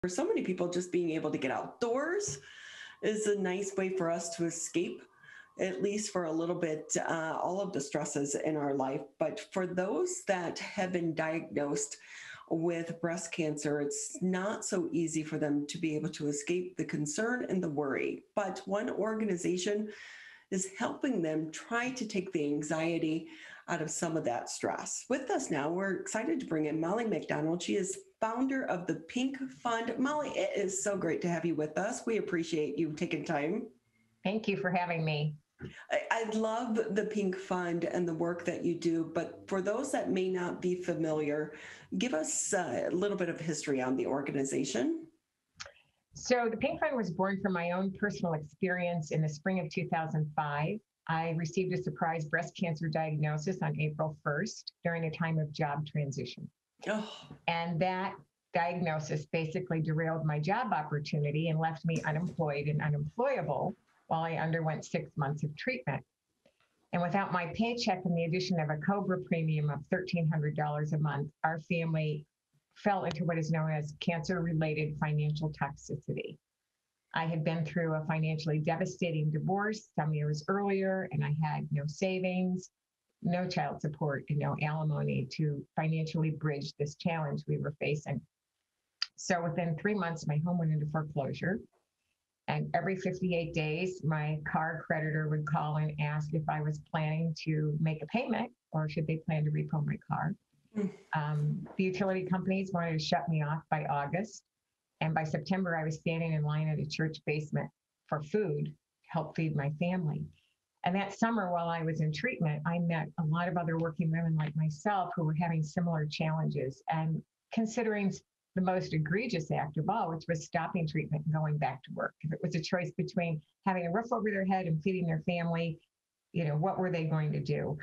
For so many people, just being able to get outdoors is a nice way for us to escape, at least for a little bit, all of the stresses in our life. But for those that have been diagnosed with breast cancer, it's not so easy for them to be able to escape the concern and the worry. But one organization is helping them try to take the anxiety out of some of that stress. With us now, we're excited to bring in Molly MacDonald. She is founder of the Pink Fund. Molly, it is so great to have you with us. We appreciate you taking time. Thank you for having me. I love the Pink Fund and the work that you do, but for those that may not be familiar, give us a little bit of history on the organization. So the Pink Fund was born from my own personal experience in the spring of 2005. I received a surprise breast cancer diagnosis on April 1st during a time of job transition. Oh. And that diagnosis basically derailed my job opportunity and left me unemployed and unemployable while I underwent 6 months of treatment. And without my paycheck and the addition of a COBRA premium of $1,300 a month, our family fell into what is known as cancer-related financial toxicity. I had been through a financially devastating divorce some years earlier, and I had no savings, no child support, and no alimony to financially bridge this challenge we were facing. So within 3 months, my home went into foreclosure. And every 58 days, my car creditor would call and ask if I was planning to make a payment or should they plan to repo my car. The utility companies wanted to shut me off by August. And by September, I was standing in line at a church basement for food to help feed my family. And that summer, while I was in treatment, I met a lot of other working women like myself who were having similar challenges and considering the most egregious act of all, which was stopping treatment and going back to work. If it was a choice between having a roof over their head and feeding their family, what were they going to do?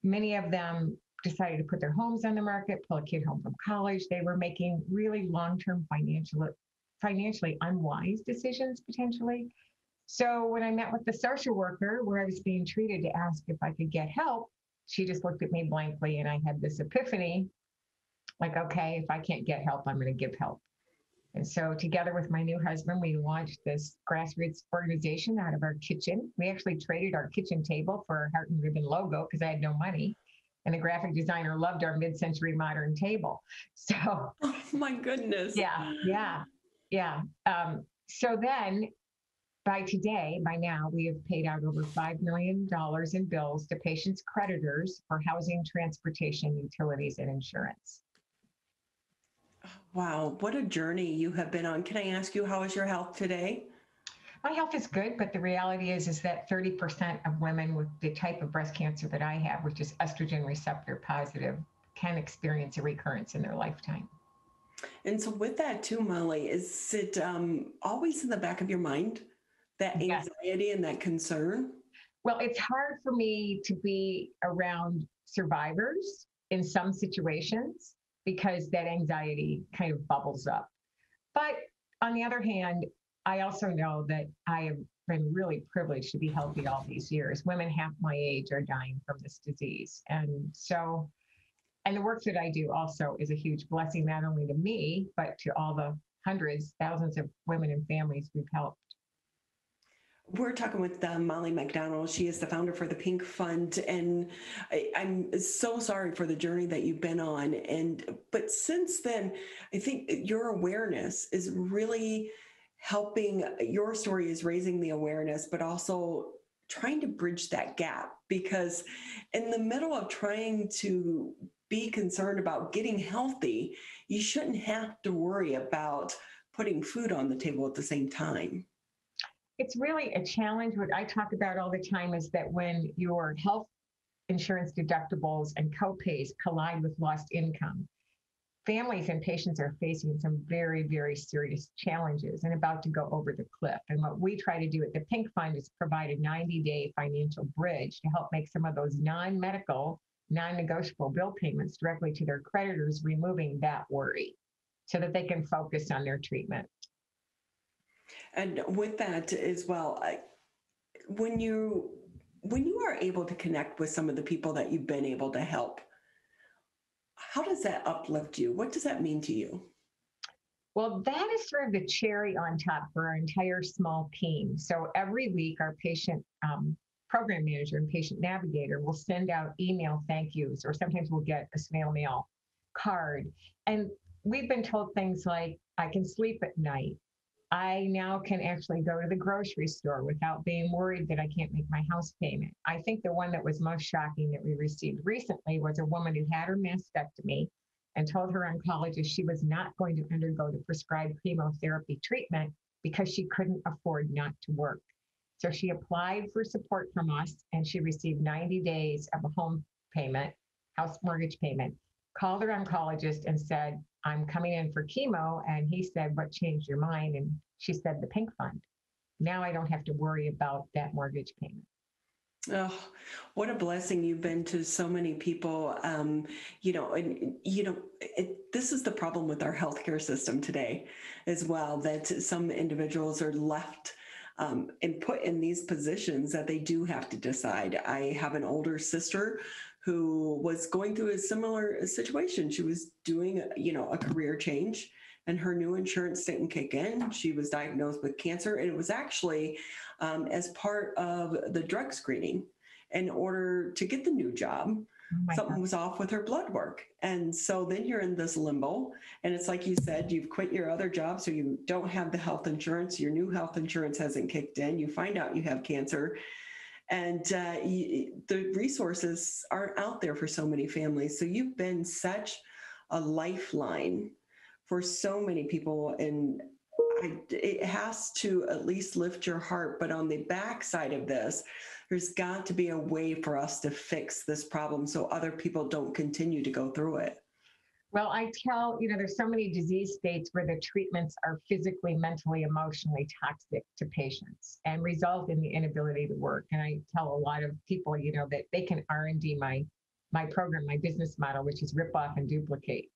Many of them decided to put their homes on the market, pull a kid home from college. They were making really long-term financially unwise decisions potentially. So when I met with the social worker where I was being treated to ask if I could get help, she just looked at me blankly and I had this epiphany. Like, okay, if I can't get help, I'm going to give help. And so together with my new husband, we launched this grassroots organization out of our kitchen. We actually traded our kitchen table for our heart and ribbon logo because I had no money. And the graphic designer loved our mid-century modern table. So, oh my goodness. Yeah. So then by now, we have paid out over $5 million in bills to patients' creditors for housing, transportation, utilities, and insurance. Wow, what a journey you have been on. Can I ask you, how is your health today? My health is good, but the reality is that 30% of women with the type of breast cancer that I have, which is estrogen receptor positive, can experience a recurrence in their lifetime. And so with that too, Molly, is it always in the back of your mind, that anxiety and that concern? Well, it's hard for me to be around survivors in some situations because that anxiety kind of bubbles up. But on the other hand, I also know that I have been really privileged to be healthy all these years. Women half my age are dying from this disease. And the work that I do also is a huge blessing, not only to me, but to all the hundreds, thousands of women and families we've helped. We're talking with Molly MacDonald. She is the founder for the Pink Fund, and I'm so sorry for the journey that you've been on. But since then, I think your awareness is really helping. Your story is raising the awareness, but also trying to bridge that gap, because in the middle of trying to be concerned about getting healthy, you shouldn't have to worry about putting food on the table at the same time. It's really a challenge. What I talk about all the time is that when your health insurance deductibles and copays collide with lost income, families and patients are facing some very, very serious challenges and about to go over the cliff. And what we try to do at the Pink Fund is provide a 90-day financial bridge to help make some of those non-medical, non-negotiable bill payments directly to their creditors, removing that worry so that they can focus on their treatment. And with that as well, when you are able to connect with some of the people that you've been able to help, how does that uplift you? What does that mean to you? Well, that is sort of the cherry on top for our entire small team. So every week, our patient program manager and patient navigator will send out email thank yous, or sometimes we'll get a snail mail card. And we've been told things like, I can sleep at night. I now can actually go to the grocery store without being worried that I can't make my house payment. I think the one that was most shocking that we received recently was a woman who had her mastectomy and told her oncologist she was not going to undergo the prescribed chemotherapy treatment because she couldn't afford not to work. So she applied for support from us and she received 90 days of a home payment, house mortgage payment, called her oncologist and said, I'm coming in for chemo. And he said, what changed your mind? And she said, the pink fund. Now I don't have to worry about that mortgage payment. Oh, what a blessing you've been to so many people. This is the problem with our healthcare system today as well, that some individuals are left and put in these positions that they do have to decide. I have an older sister who was going through a similar situation. She was doing, a career change, and her new insurance didn't kick in. She was diagnosed with cancer, and it was actually as part of the drug screening. In order to get the new job, something was off with her blood work. And so then you're in this limbo. And it's like you said, you've quit your other job, so you don't have the health insurance. Your new health insurance hasn't kicked in. You find out you have cancer. And the resources aren't out there for so many families. So you've been such a lifeline for so many people. And it has to at least lift your heart. But on the backside of this, there's got to be a way for us to fix this problem so other people don't continue to go through it. Well, I tell, there's so many disease states where the treatments are physically, mentally, emotionally toxic to patients and result in the inability to work. And I tell a lot of people, that they can R&D my program, my business model, which is rip off and duplicate,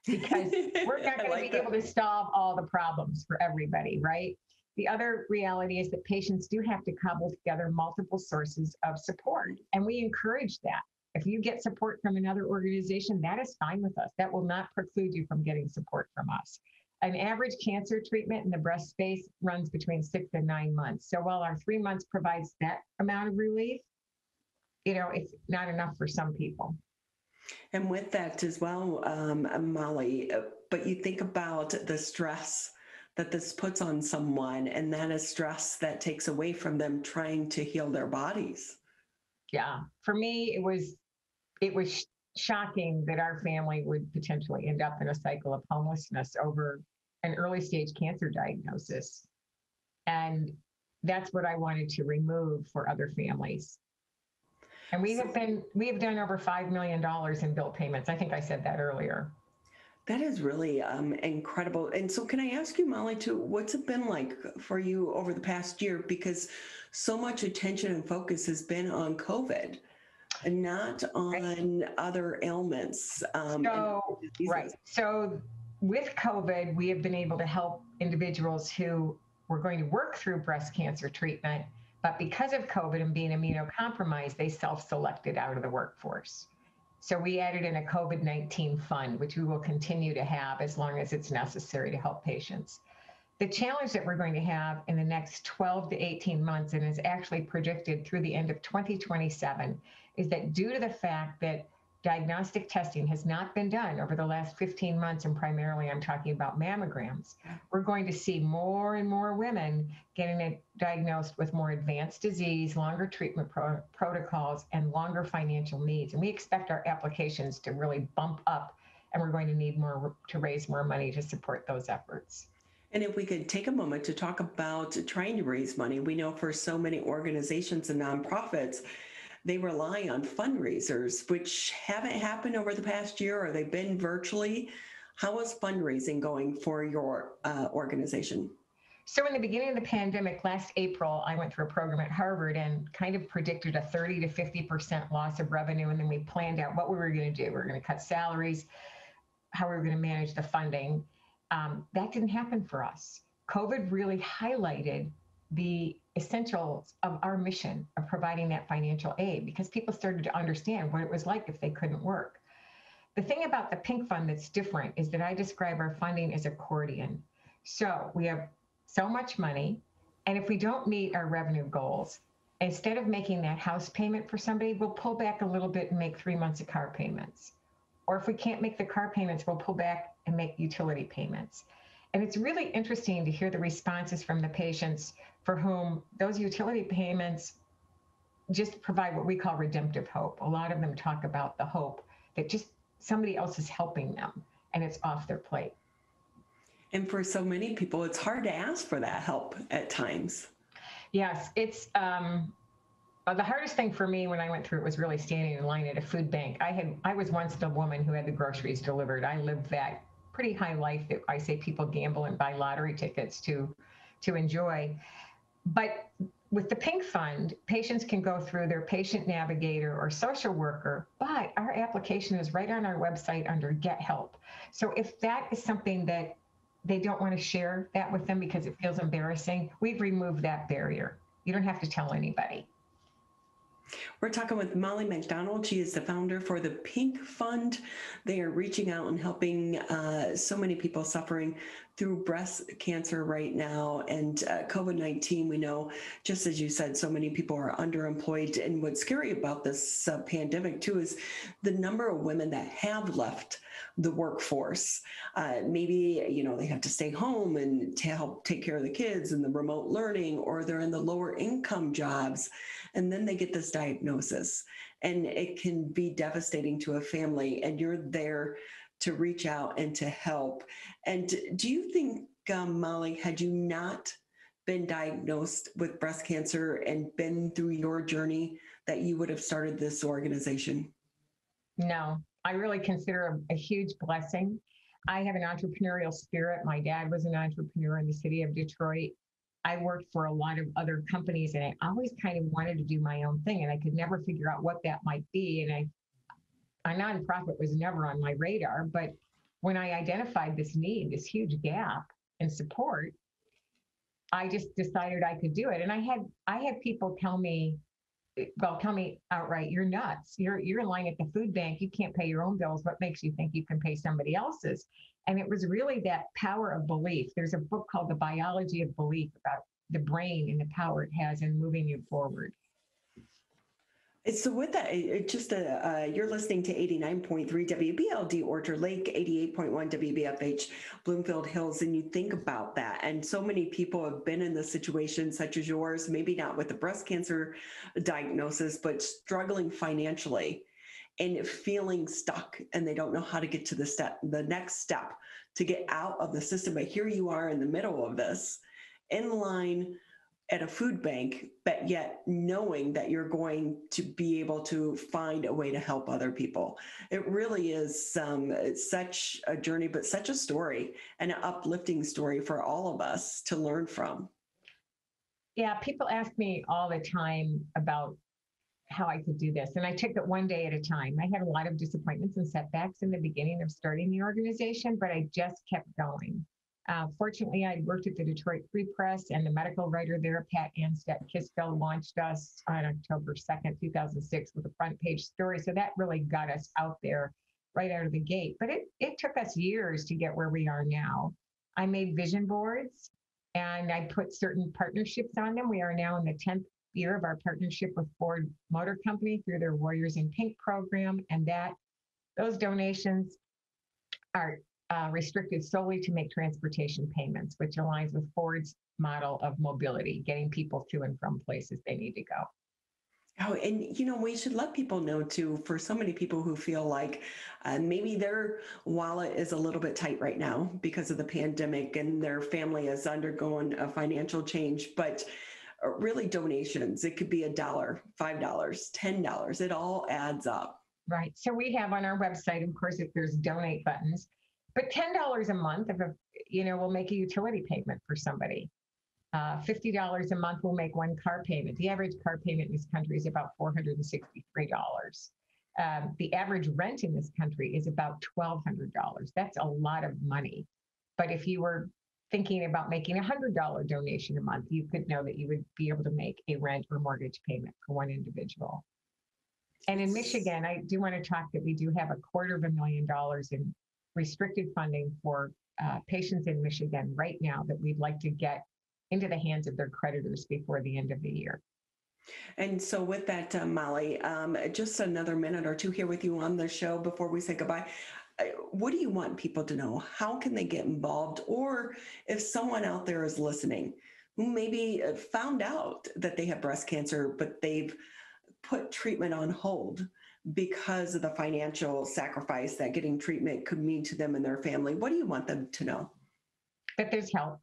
because we're not going to be able to solve all the problems for everybody, right? The other reality is that patients do have to cobble together multiple sources of support, and we encourage that. If you get support from another organization, that is fine with us. That will not preclude you from getting support from us. An average cancer treatment in the breast space runs between 6 and 9 months. So while our 3 months provides that amount of relief, it's not enough for some people. And with that as well, Molly, but you think about the stress that this puts on someone, and that is stress that takes away from them trying to heal their bodies. Yeah, for me, it was shocking that our family would potentially end up in a cycle of homelessness over an early stage cancer diagnosis. And that's what I wanted to remove for other families. And we have done over $5 million in bill payments. I think I said that earlier. That is really incredible. And so can I ask you, Molly, too, what's it been like for you over the past year? Because so much attention and focus has been on COVID and not on other ailments. Right. So with COVID, we have been able to help individuals who were going to work through breast cancer treatment, but because of COVID and being immunocompromised, they self-selected out of the workforce. So we added in a COVID-19 fund, which we will continue to have as long as it's necessary to help patients. The challenge that we're going to have in the next 12 to 18 months, and is actually predicted through the end of 2027, is that due to the fact that diagnostic testing has not been done over the last 15 months, and primarily I'm talking about mammograms, we're going to see more and more women getting diagnosed with more advanced disease, longer treatment protocols, and longer financial needs. And we expect our applications to really bump up, and we're going to need more to raise more money to support those efforts. And if we could take a moment to talk about trying to raise money, we know for so many organizations and nonprofits, they rely on fundraisers, which haven't happened over the past year, or they've been virtually. How is fundraising going for your organization? So in the beginning of the pandemic, last April, I went through a program at Harvard and kind of predicted a 30 to 50% loss of revenue. And then we planned out what we were going to do. We were going to cut salaries, how we were going to manage the funding. That didn't happen for us. COVID really highlighted the essentials of our mission of providing that financial aid, because people started to understand what it was like if they couldn't work. the thing about the pink fund that's different is that I describe our funding as accordion. So we have so much money, and if we don't meet our revenue goals, instead of making that house payment for somebody, we'll pull back a little bit and make 3 months of car payments. Or if we can't make the car payments, we'll pull back and make utility payments. And it's really interesting to hear the responses from the patients for whom those utility payments just provide what we call redemptive hope. A lot of them talk about the hope that just somebody else is helping them and it's off their plate. And for so many people, it's hard to ask for that help at times. Yes, it's the hardest thing for me when I went through it was really standing in line at a food bank. I was once the woman who had the groceries delivered. I lived that pretty high life that I say people gamble and buy lottery tickets to enjoy. But with the Pink Fund, patients can go through their patient navigator or social worker, but our application is right on our website under Get Help. So if that is something that they don't want to share that with them because it feels embarrassing, we've removed that barrier. You don't have to tell anybody. We're talking with Molly MacDonald. She is the founder for the Pink Fund. They are reaching out and helping so many people suffering through breast cancer right now and COVID-19. We know, just as you said, so many people are underemployed. And what's scary about this pandemic, too, is the number of women that have left the workforce. Maybe, they have to stay home and to help take care of the kids and the remote learning, or they're in the lower income jobs. And then they get this diagnosis, and it can be devastating to a family. And you're there to reach out and to help. And do you think, Molly, had you not been diagnosed with breast cancer and been through your journey, that you would have started this organization? No, I really consider a huge blessing. I have an entrepreneurial spirit. My dad was an entrepreneur in the city of Detroit. I worked for a lot of other companies, and I always kind of wanted to do my own thing, and I could never figure out what that might be. And a nonprofit was never on my radar. But when I identified this need, this huge gap in support, I just decided I could do it. And I had people tell me outright, "You're nuts. You're in line at the food bank. You can't pay your own bills. What makes you think you can pay somebody else's?" And it was really that power of belief. There's a book called The Biology of Belief about the brain and the power it has in moving you forward. So with that, you're listening to 89.3 WBLD Orchard Lake, 88.1 WBFH Bloomfield Hills, and you think about that. And so many people have been in the situation such as yours, maybe not with the breast cancer diagnosis, but struggling financially and feeling stuck, and they don't know how to get to the next step to get out of the system. But here you are in the middle of this, in line at a food bank, but yet knowing that you're going to be able to find a way to help other people. It really is such a journey, but such a story, and an uplifting story for all of us to learn from. Yeah, people ask me all the time about how I could do this, and I took it one day at a time. I had a lot of disappointments and setbacks in the beginning of starting the organization, but I just kept going. Fortunately, I worked at the Detroit Free Press, and the medical writer there, Pat Anstead-Kisfeld, launched us on October 2nd, 2006 with a front page story. So that really got us out there right out of the gate. But it took us years to get where we are now. I made vision boards, and I put certain partnerships on them. We are now in the 10th year of our partnership with Ford Motor Company through their Warriors in Pink program, and those donations are restricted solely to make transportation payments, which aligns with Ford's model of mobility, getting people to and from places they need to go. Oh, and we should let people know too, for so many people who feel like maybe their wallet is a little bit tight right now because of the pandemic and their family has undergone a financial change, but really donations, it could be $1, $5, $10, it all adds up. Right. So we have on our website, of course, if there's donate buttons, but $10 a month, will make a utility payment for somebody. $50 a month will make one car payment. The average car payment in this country is about $463. The average rent in this country is about $1,200. That's a lot of money. But if you were thinking about making a $100 donation a month, you could know that you would be able to make a rent or mortgage payment for one individual. And in Michigan, I do want to talk that we do have $250,000 in restricted funding for patients in Michigan right now that we'd like to get into the hands of their creditors before the end of the year. And so with that, Molly, just another minute or two here with you on the show before we say goodbye. What do you want people to know? How can they get involved? Or if someone out there is listening who maybe found out that they have breast cancer, but they've put treatment on hold because of the financial sacrifice that getting treatment could mean to them and their family, what do you want them to know? That there's help,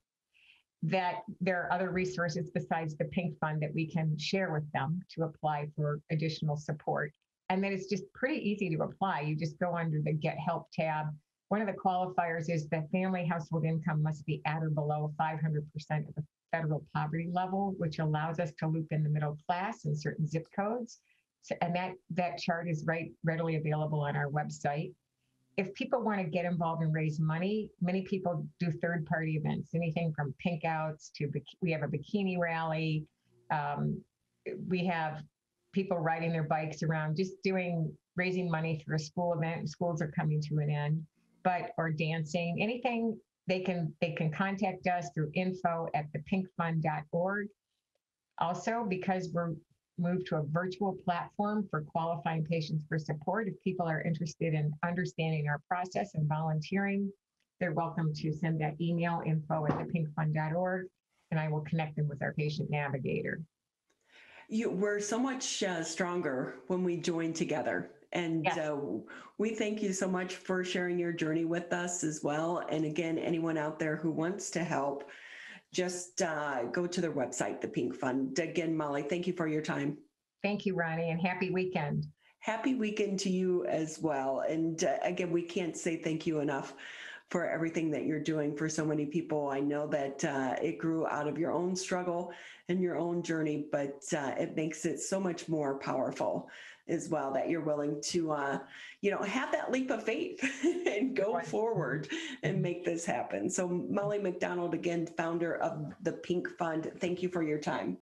that there are other resources besides the Pink Fund that we can share with them to apply for additional support. And that it's just pretty easy to apply. You just go under the Get Help tab. One of the qualifiers is that family household income must be at or below 500% of the federal poverty level, which allows us to loop in the middle class in certain zip codes. So, and that chart is readily available on our website. If people want to get involved and raise money, many people do third-party events, anything from pink outs to we have a bikini rally. We have people riding their bikes around, just raising money for a school event. Schools are coming to an end, or dancing, anything. They can contact us through info@thepinkfund.org. Also, because we're moved to a virtual platform for qualifying patients for support, if people are interested in understanding our process and volunteering, they're welcome to send that email, info@thepinkfund.org, and I will connect them with our patient navigator. We're so much stronger when we join together. And Yes. We thank you so much for sharing your journey with us as well. And again, anyone out there who wants to help, just go to their website, the Pink Fund. Again, Molly, thank you for your time. Thank you, Ronnie, and happy weekend. Happy weekend to you as well. And again, we can't say thank you enough for everything that you're doing for so many people. I know that it grew out of your own struggle and your own journey, but it makes it so much more powerful as well that you're willing to, have that leap of faith and go forward and make this happen. So Molly MacDonald, again, founder of the Pink Fund, thank you for your time.